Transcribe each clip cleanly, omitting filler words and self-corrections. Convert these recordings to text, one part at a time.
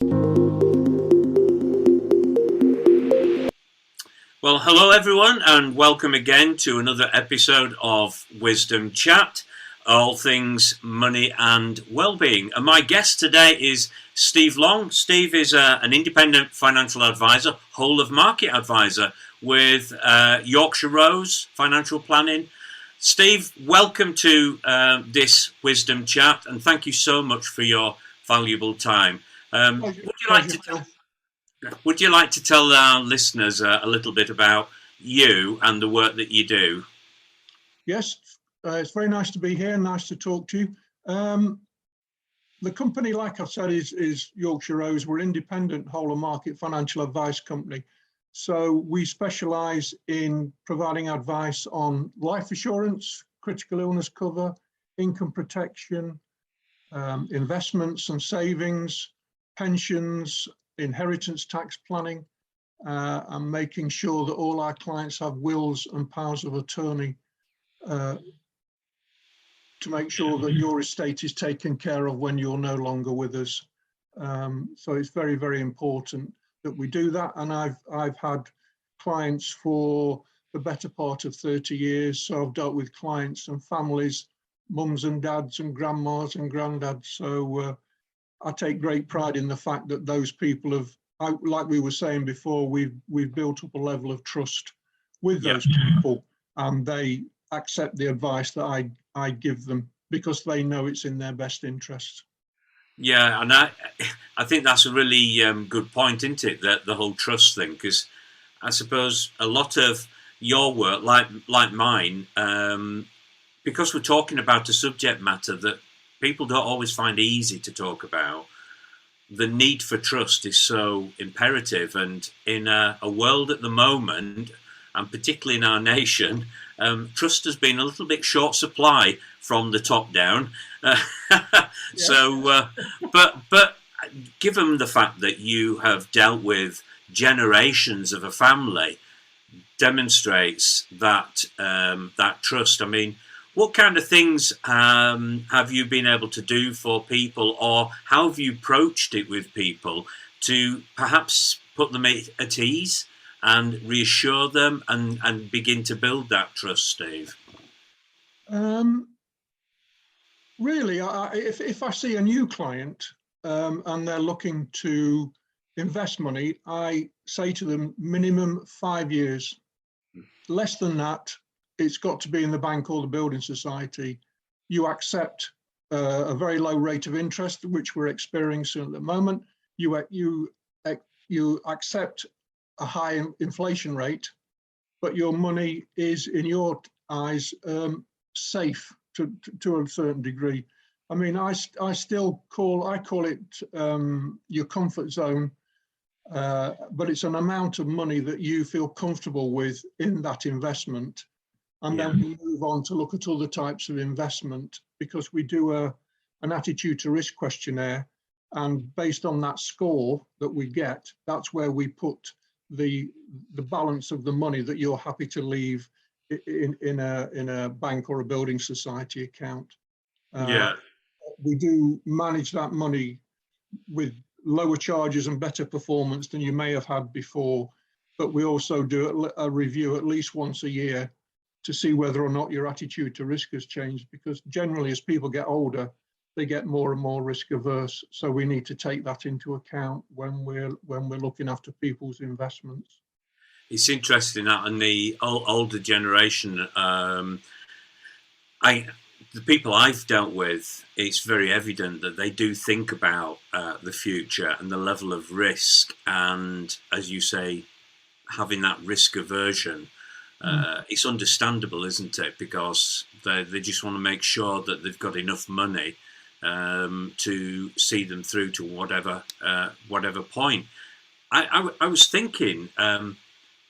Well, hello everyone, and welcome again to another episode of Wisdom Chat, all things money and well-being. And my guest today is Steve Long. Steve is an independent financial advisor, whole of market advisor with Yorkshire Rose Financial Planning. Steve, welcome to this Wisdom Chat, and thank you so much for your valuable time. Would you like to tell our listeners a little bit about you and the work that you do? Yes, it's very nice to be here. Nice to talk to you. The company, like I said, is Yorkshire Rose. We're independent whole of market financial advice company. So we specialise in providing advice on life assurance, critical illness cover, income protection, investments and savings, pensions, inheritance tax planning, and making sure that all our clients have wills and powers of attorney to make sure that your estate is taken care of when you're no longer with us. So it's very, very important that we do that. And I've had clients for the better part of 30 years. So I've dealt with clients and families, mums and dads and grandmas and granddads. So I take great pride in the fact that those people have, like we were saying before, we've built up a level of trust with those people, and they accept the advice that I give them because they know it's in their best interest. Yeah, and I think that's a really good point, isn't it? That the whole trust thing, because I suppose a lot of your work, like mine, because we're talking about a subject matter that people don't always find easy to talk about, the need for trust is so imperative. And in a world at the moment, and particularly in our nation, trust has been a little bit short supply from the top down. So, but given the fact that you have dealt with generations of a family, demonstrates that that trust. I mean, what kind of things have you been able to do for people, or how have you approached it with people to perhaps put them at ease and reassure them and begin to build that trust, Steve? Really, if I see a new client and they're looking to invest money, I say to them minimum 5 years. Less than that, it's got to be in the bank or the building society. You accept a very low rate of interest, which we're experiencing at the moment. You accept a high inflation rate, but your money is, in your eyes, safe to a certain degree. I mean, I call it your comfort zone, but it's an amount of money that you feel comfortable with in that investment. And then we move on to look at other types of investment, because we do an attitude to risk questionnaire, and based on that score that we get, that's where we put the balance of the money that you're happy to leave in a bank or a building society account. We do manage that money with lower charges and better performance than you may have had before, but we also do a review at least once a year to see whether or not your attitude to risk has changed, because generally as people get older, they get more and more risk averse. So we need to take that into account when we're looking after people's investments. It's interesting that in the older generation, the people I've dealt with, it's very evident that they do think about the future and the level of risk, and as you say, having that risk aversion. It's understandable, isn't it? Because they just want to make sure that they've got enough money to see them through to whatever point. I was thinking,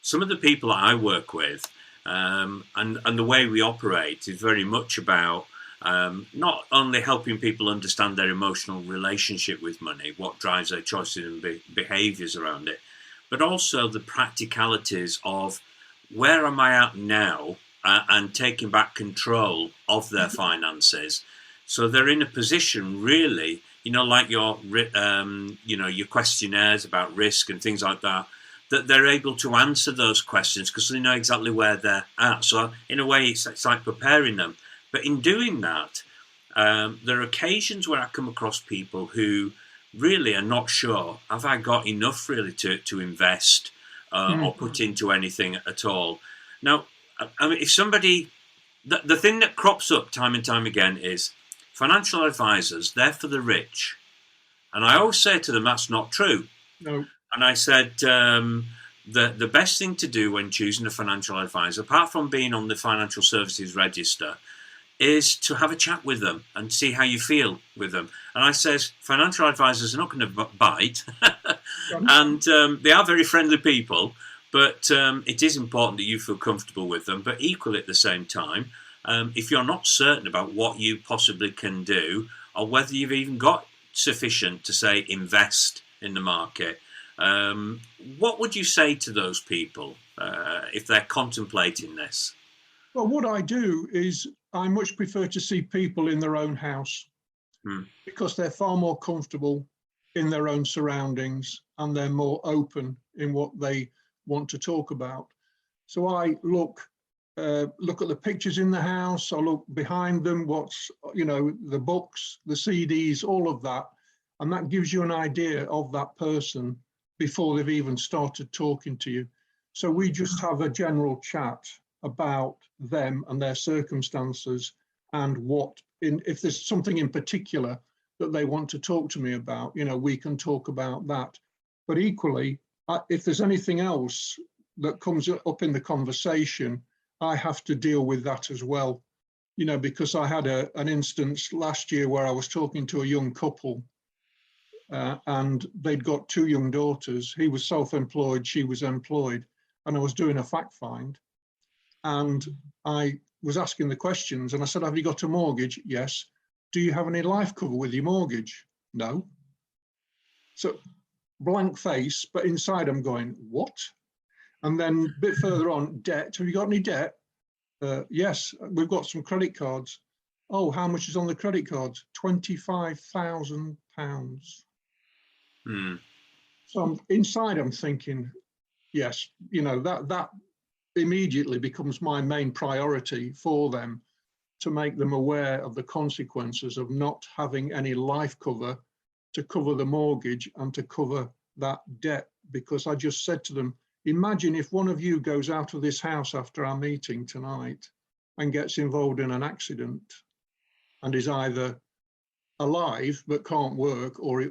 some of the people that I work with and the way we operate is very much about not only helping people understand their emotional relationship with money, what drives their choices and behaviours around it, but also the practicalities of where am I at now, and taking back control of their finances, so they're in a position really like your questionnaires about risk and things like that, that they're able to answer those questions because they know exactly where they're at. So in a way, it's like preparing them. But in doing that, there are occasions where I come across people who really are not sure, have I got enough really to invest or put into anything at all? Now, I mean, if somebody, the thing that crops up time and time again is financial advisors, they're for the rich. And I always say to them, that's not true. No. And I said, the best thing to do when choosing a financial advisor, apart from being on the Financial Services Register, is to have a chat with them and see how you feel with them. And I says, financial advisors are not going to bite, and they are very friendly people, but it is important that you feel comfortable with them. But equally at the same time, if you're not certain about what you possibly can do, or whether you've even got sufficient to, say, invest in the market, what would you say to those people if they're contemplating this? Well, what I do is I much prefer to see people in their own house because they're far more comfortable in their own surroundings and they're more open in what they want to talk about. So I look at the pictures in the house, I look behind them, what's, the books, the CDs, all of that. And that gives you an idea of that person before they've even started talking to you. So we just have a general chat about them and their circumstances and if there's something in particular that they want to talk to me about, we can talk about that. But equally, if there's anything else that comes up in the conversation, I have to deal with that as well, because I had an instance last year where I was talking to a young couple and they'd got 2 young daughters. He was self-employed, she was employed, and I was doing a fact find. And I was asking the questions and I said, have you got a mortgage? Yes. Do you have any life cover with your mortgage? No. So blank face, but inside I'm going, what? And then a bit further on, debt. Have you got any debt? Yes, we've got some credit cards. Oh, how much is on the credit cards? £25,000. So inside I'm thinking, yes, that immediately becomes my main priority for them, to make them aware of the consequences of not having any life cover to cover the mortgage and to cover that debt. Because I just said to them, imagine if one of you goes out of this house after our meeting tonight and gets involved in an accident and is either alive but can't work or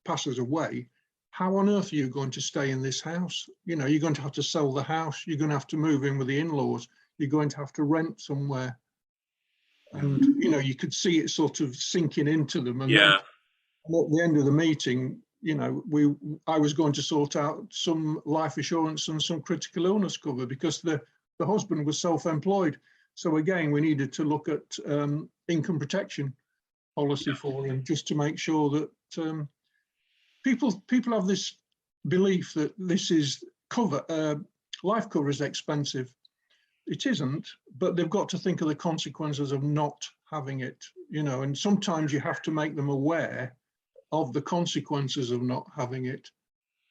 passes away. How on earth are you going to stay in this house? You're going to have to sell the house. You're going to have to move in with the in-laws. You're going to have to rent somewhere. And, you could see it sort of sinking into them. And then at the end of the meeting, I was going to sort out some life assurance and some critical illness cover because the husband was self-employed. So again, we needed to look at income protection policy for him, just to make sure that people have this belief that this is life cover is expensive. It isn't, but they've got to think of the consequences of not having it, and sometimes you have to make them aware of the consequences of not having it.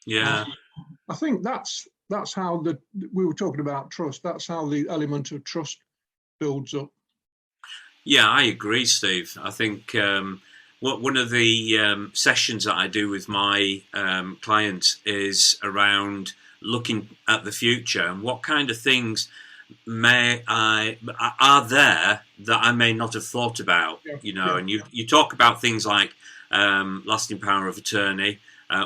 Yeah. I think that's how we were talking about trust. That's how the element of trust builds up. Yeah, I agree, Steve. I think one of the sessions that I do with my clients is around looking at the future and what kind of things are there that I may not have thought about. And you talk about things like lasting power of attorney,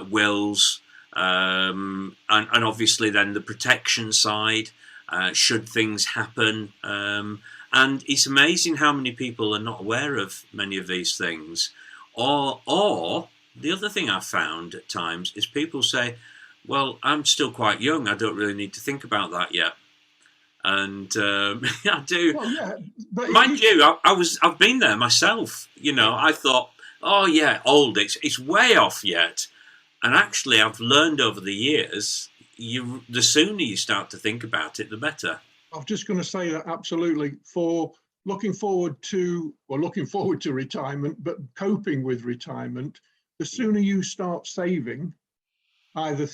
wills, and obviously then the protection side should things happen. And it's amazing how many people are not aware of many of these things. Or the other thing I've found at times is people say, well, I'm still quite young, I don't really need to think about that yet. And I do. Well, yeah, but mind you, I've been there myself. I thought, oh yeah, old. It's way off yet. And actually, I've learned over the years, the sooner you start to think about it, the better. I was just going to say that absolutely. For looking forward to retirement, but coping with retirement, the sooner you start saving, either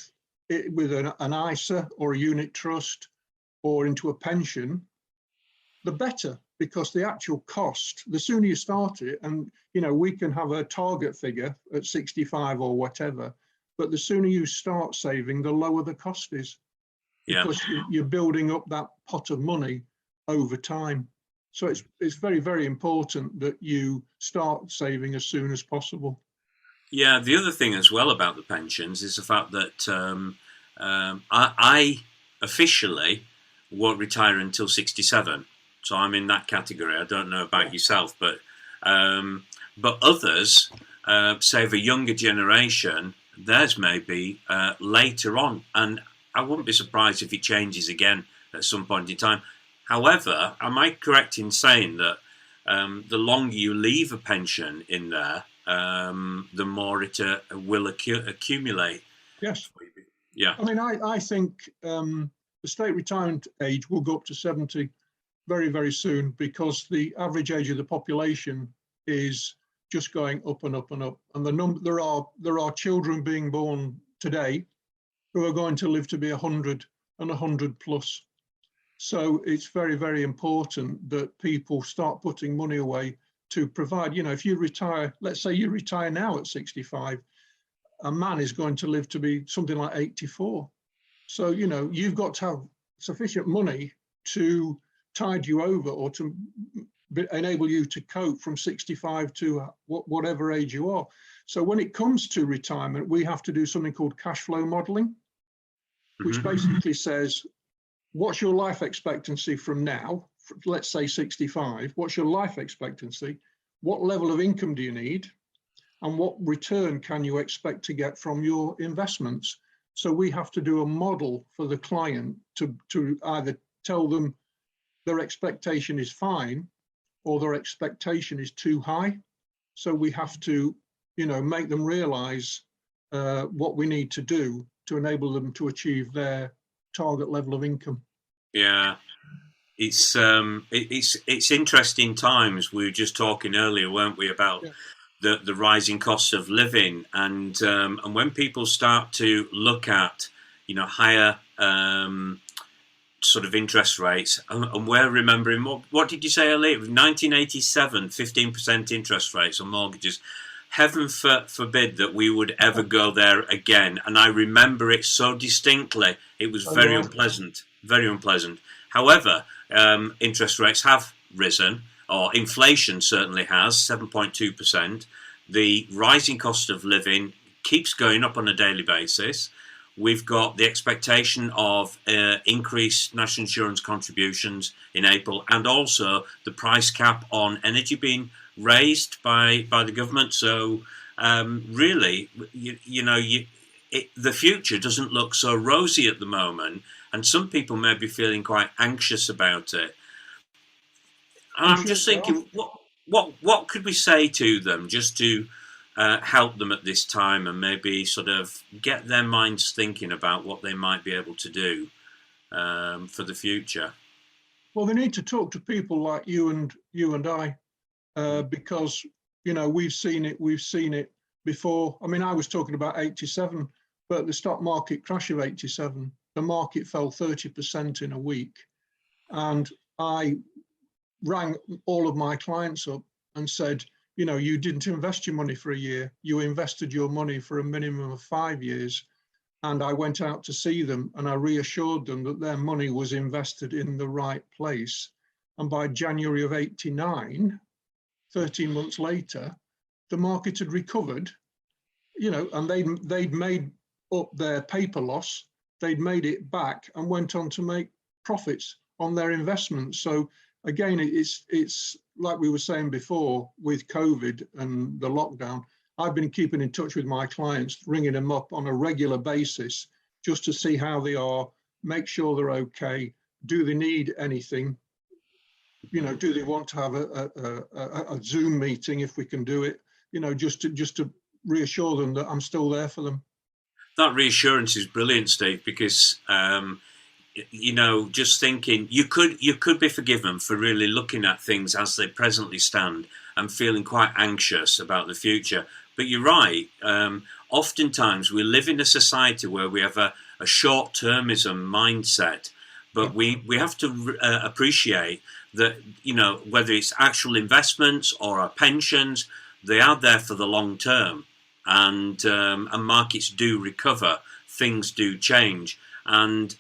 with an ISA or a unit trust or into a pension, the better, because the actual cost, the sooner you start it, and we can have a target figure at 65 or whatever, but the sooner you start saving, the lower the cost is, because you're building up that pot of money over time. So it's very, very important that you start saving as soon as possible. Yeah, the other thing as well about the pensions is the fact that I officially won't retire until 67. So I'm in that category. I don't know about yourself, but others, say of a younger generation, theirs may be later on. And I wouldn't be surprised if it changes again at some point in time. However, am I correct in saying that the longer you leave a pension in there, the more it will accumulate? Yes. Yeah. I mean, I think the state retirement age will go up to 70 very, very soon, because the average age of the population is just going up and up and up. And there are children being born today who are going to live to be 100 and 100 plus. So it's very, very important that people start putting money away to provide. If you retire, let's say you retire now at 65, a man is going to live to be something like 84. So, you've got to have sufficient money to tide you over, or to enable you to cope from 65 to whatever age you are. So when it comes to retirement, we have to do something called cash flow modeling, which basically says, what's your life expectancy from now? Let's say 65. What's your life expectancy? What level of income do you need? And what return can you expect to get from your investments? So we have to do a model for the client to either tell them their expectation is fine or their expectation is too high. So we have to, make them realize what we need to do to enable them to achieve their target level of income. Yeah, it's interesting times. We were just talking earlier, weren't we, about the rising costs of living, and when people start to look at higher sort of interest rates, and we're remembering what did you say earlier? It was 1987, 15% interest rates on mortgages. Heaven forbid that we would ever go there again. And I remember it so distinctly. It was very unpleasant, very unpleasant. However, interest rates have risen, or inflation certainly has, 7.2%. The rising cost of living keeps going up on a daily basis. We've got the expectation of increased national insurance contributions in April, and also the price cap on energy being raised by the government. So really, the future doesn't look so rosy at the moment, and some people may be feeling quite anxious about it. And I'm just thinking, what could we say to them just to help them at this time, and maybe sort of get their minds thinking about what they might be able to do for the future? Well, they need to talk to people like you and I, because we've seen it before. I mean, I was talking about 87, but the stock market crash of 87, the market fell 30% in a week, and I rang all of my clients up and said, you didn't invest your money for a year, you invested your money for a minimum of 5 years. And I went out to see them, and I reassured them that their money was invested in the right place. And by January of 89, 13 months later, the market had recovered, and they'd made up their paper loss, they'd made it back and went on to make profits on their investments. So again, it's like we were saying before with COVID and the lockdown. I've been keeping in touch with my clients, ringing them up on a regular basis just to see how they are, make sure they're okay. Do they need anything? Do they want to have a Zoom meeting if we can do it? Just to reassure them that I'm still there for them. That reassurance is brilliant, Steve, because just thinking you could be forgiven for really looking at things as they presently stand and feeling quite anxious about the future. But you're right. Oftentimes we live in a society where we have a short-termism mindset, but we have to appreciate that, whether it's actual investments or our pensions, they are there for the long term, and markets do recover, things do change, and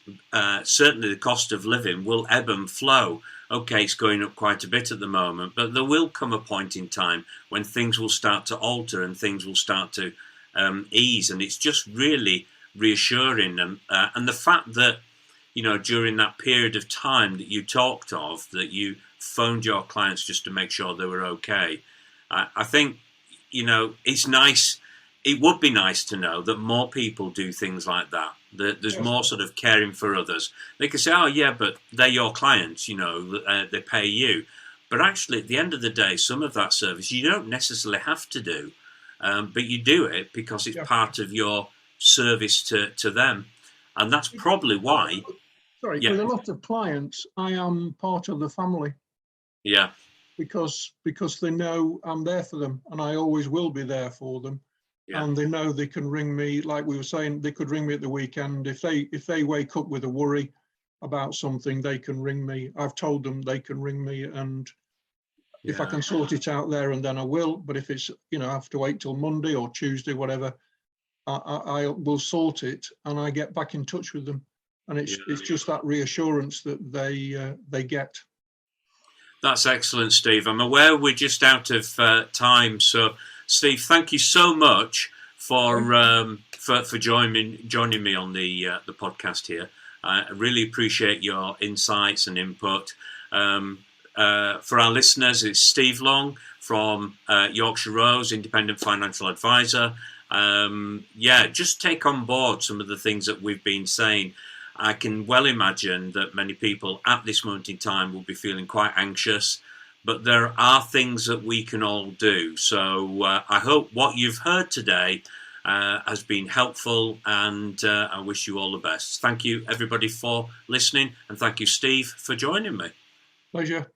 certainly the cost of living will ebb and flow. Okay, it's going up quite a bit at the moment, but there will come a point in time when things will start to alter and things will start to ease, and it's just really reassuring. And the fact that, during that period of time that you talked of, that you phoned your clients just to make sure they were okay, I think, it's nice. It would be nice to know that more people do things like that. That there's more sort of caring for others. They can say, "Oh, yeah, but they're your clients. They pay you." But actually, at the end of the day, some of that service you don't necessarily have to do, but you do it because it's part of your service to them, and that's probably why. Sorry, with a lot of clients, I am part of the family. Yeah. Because they know I'm there for them, and I always will be there for them. Yeah. And they know they can ring me, like we were saying, they could ring me at the weekend. If they wake up with a worry about something, they can ring me. I've told them they can ring me, and if I can sort it out there and then I will. But if it's, I have to wait till Monday or Tuesday, whatever, I will sort it, and I get back in touch with them. And it's just that reassurance that they get. That's excellent, Steve. I'm aware we're just out of time, so Steve, thank you so much for joining me on the podcast here. I really appreciate your insights and input. For our listeners, it's Steve Long from Yorkshire Rose, independent financial advisor. Just take on board some of the things that we've been saying. I can well imagine that many people at this moment in time will be feeling quite anxious, but there are things that we can all do. So I hope what you've heard today has been helpful, and I wish you all the best. Thank you, everybody, for listening, and thank you, Steve, for joining me. Pleasure.